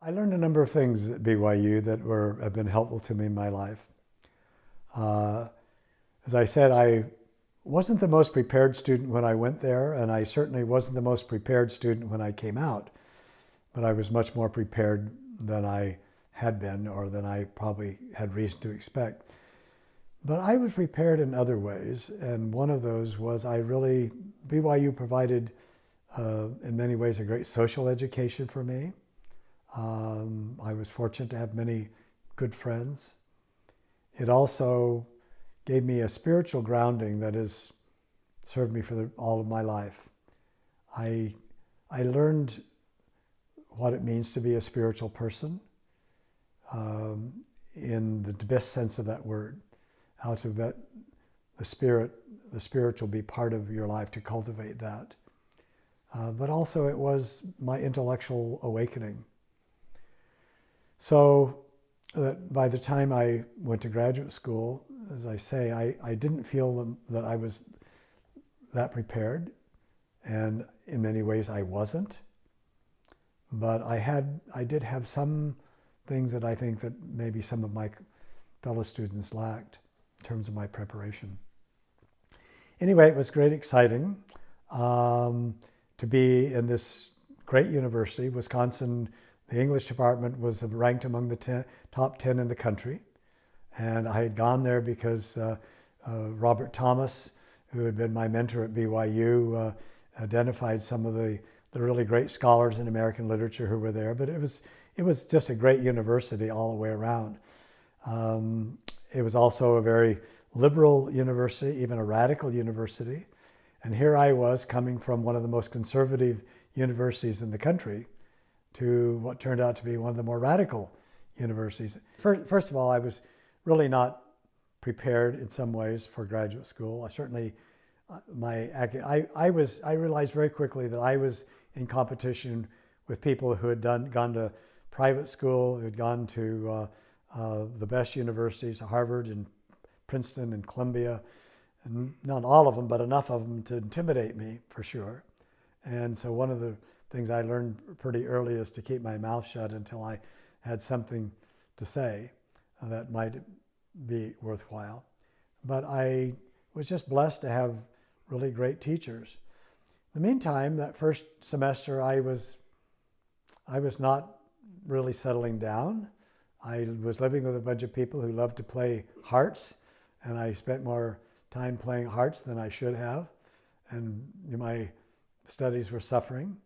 I learned a number of things at BYU that have been helpful to me in my life. Uh, as I said, I wasn't the most prepared student when I went there, and I certainly wasn't the most prepared student when I came out, but I was much more prepared than I had been or than I probably had reason to expect. But I was prepared in other ways, and one of those was BYU provided in many ways a great social education for me. I was fortunate to have many good friends. It also gave me a spiritual grounding that has served me for all of my life. I learned what it means to be a spiritual person in the best sense of that word, how to let the spiritual be part of your life, to cultivate that. But also it was my intellectual awakening. So that by the time I went to graduate school, as I say, I didn't feel that I was that prepared, and in many ways I wasn't. But I did have some things that I think that maybe some of my fellow students lacked in terms of my preparation. Anyway, it was great exciting to be in this great university. Wisconsin, the English department was ranked among the top 10 in the country. And I had gone there because Robert Thomas, who had been my mentor at BYU, identified some of the really great scholars in American literature who were there. But it was just a great university all the way around. It was also a very liberal university, even a radical university. And here I was coming from one of the most conservative universities in the country to what turned out to be one of the more radical universities. First of all, I was really not prepared in some ways for graduate school. I realized very quickly that I was in competition with people who had gone to private school, who had gone to the best universities, Harvard and Princeton and Columbia, and not all of them, but enough of them to intimidate me for sure. And so one of the things I learned pretty early is to keep my mouth shut until I had something to say that might be worthwhile. But I was just blessed to have really great teachers. In the meantime, that first semester, I was not really settling down. I was living with a bunch of people who loved to play hearts, and I spent more time playing hearts than I should have, and my studies were suffering.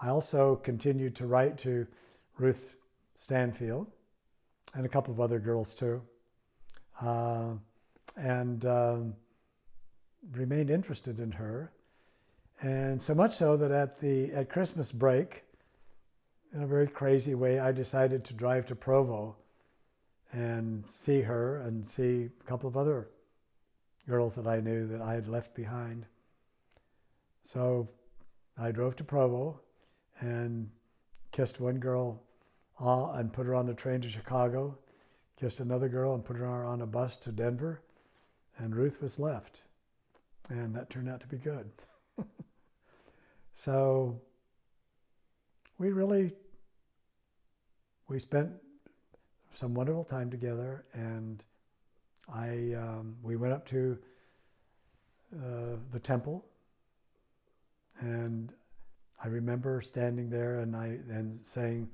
I also continued to write to Ruth Stanfield and a couple of other girls too, and remained interested in her. And so much so that at Christmas break, in a very crazy way, I decided to drive to Provo and see her and see a couple of other girls that I knew that I had left behind. So I drove to Provo and kissed one girl and put her on the train to Chicago, kissed another girl and put her on a bus to Denver, and Ruth was left. And that turned out to be good. So we spent some wonderful time together, and we went up to the temple, and I remember standing there and saying,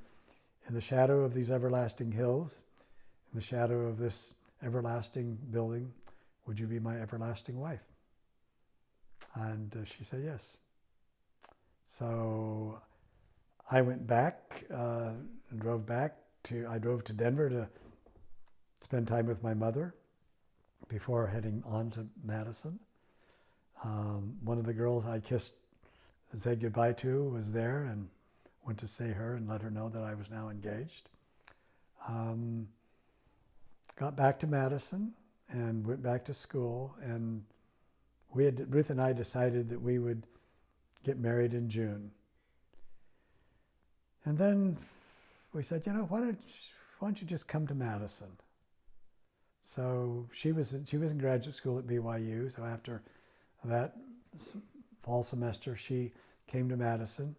"In the shadow of these everlasting hills, in the shadow of this everlasting building, would you be my everlasting wife?" And she said yes. So I went back and I drove to Denver to spend time with my mother before heading on to Madison. One of the girls I kissed and said goodbye to was there, and went to see her and let her know that I was now engaged. Got back to Madison and went back to school, and Ruth and I decided that we would get married in June. And then we said, why don't you just come to Madison? So she was in graduate school at BYU. So after that fall semester, she came to Madison,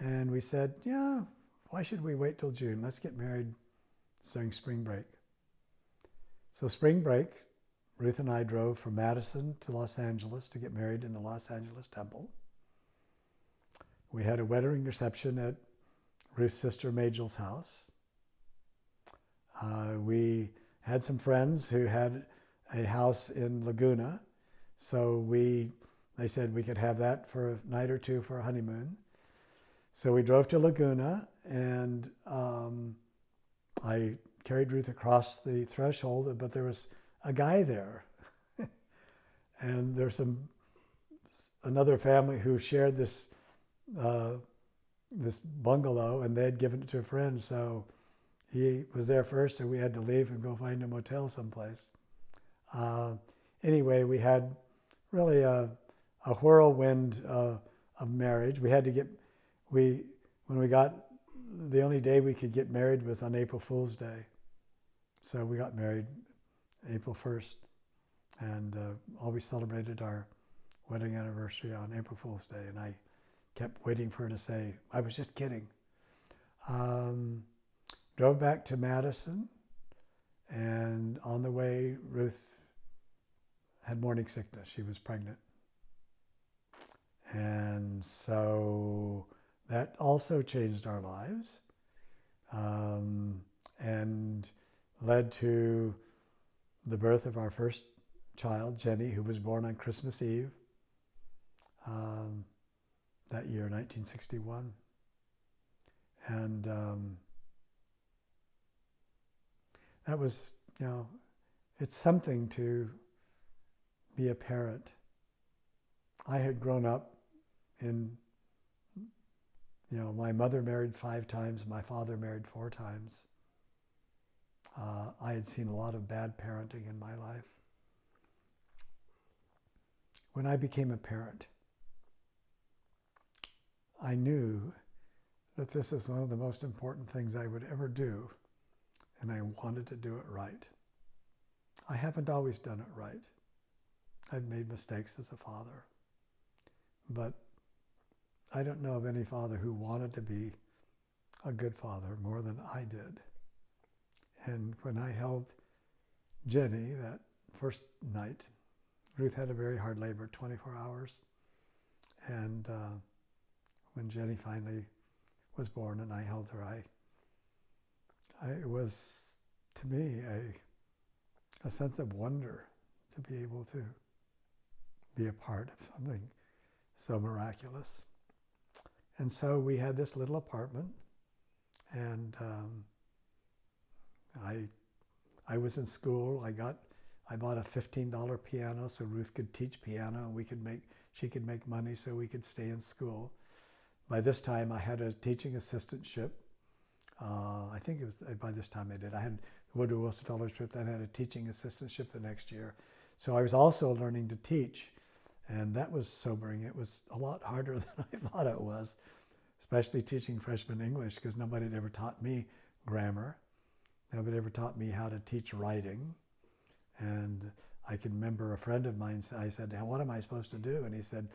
and we said, yeah, why should we wait till June? Let's get married during spring break. So spring break, Ruth and I drove from Madison to Los Angeles to get married in the Los Angeles Temple. We had a wedding reception at Ruth's sister Majel's house. We had some friends who had a house in Laguna, so they said we could have that for a night or two for a honeymoon. So we drove to Laguna, and I carried Ruth across the threshold, but there was a guy there. And there's another family who shared this bungalow, and they had given it to a friend, so he was there first, so we had to leave and go find a motel someplace. Anyway, we had really a whirlwind of marriage. We had to the only day we could get married was on April Fool's Day. So we got married April 1st, and always celebrated our wedding anniversary on April Fool's Day, and I kept waiting for her to say, I was just kidding. Drove back to Madison, and on the way, Ruth had morning sickness. She was pregnant. And so that also changed our lives, and led to the birth of our first child, Jenny, who was born on Christmas Eve that year, 1961. And that was, it's something to be a parent. I had grown up my mother married 5 times, my father married 4 times. I had seen a lot of bad parenting in my life. When I became a parent, I knew that this was one of the most important things I would ever do, and I wanted to do it right. I haven't always done it right. I've made mistakes as a father, but I don't know of any father who wanted to be a good father more than I did. And when I held Jenny that first night, Ruth had a very hard labor, 24 hours. And when Jenny finally was born and I held her, it was, to me, a sense of wonder to be able to be a part of something so miraculous. And so we had this little apartment, and I was in school. I bought a $15 piano so Ruth could teach piano, and she could make money so we could stay in school. By this time, I had a teaching assistantship. I think it was by this time I did. I had the Woodrow Wilson Fellowship, then I had a teaching assistantship the next year. So I was also learning to teach, and that was sobering. It was a lot harder than I thought it was, especially teaching freshman English, because nobody had ever taught me grammar. Nobody ever taught me how to teach writing. And I can remember a friend of mine, I said, what am I supposed to do? And he said,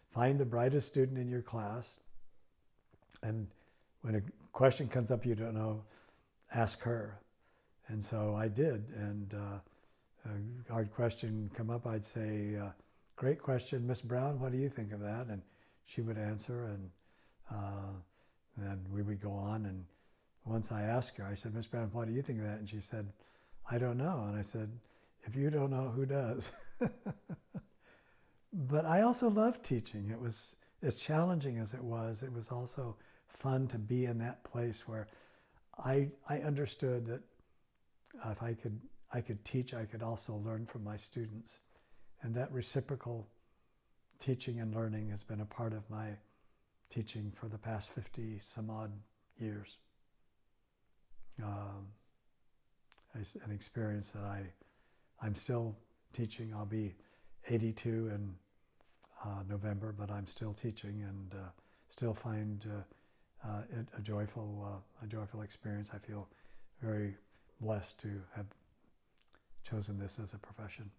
find the brightest student in your class, and when a question comes up you don't know, ask her. And so I did, and a hard question come up, I'd say, great question, Miss Brown, what do you think of that? And she would answer, and then we would go on. And once I asked her, I said, Miss Brown, what do you think of that? And she said, I don't know. And I said, if you don't know, who does? But I also loved teaching. It was as challenging as it was also fun to be in that place where I understood that if I could teach, I could also learn from my students. And that reciprocal teaching and learning has been a part of my teaching for the past 50 some odd years. An experience that I'm still teaching. I'll be 82 in November, but I'm still teaching, and still find it a joyful experience. I feel very blessed to have chosen this as a profession.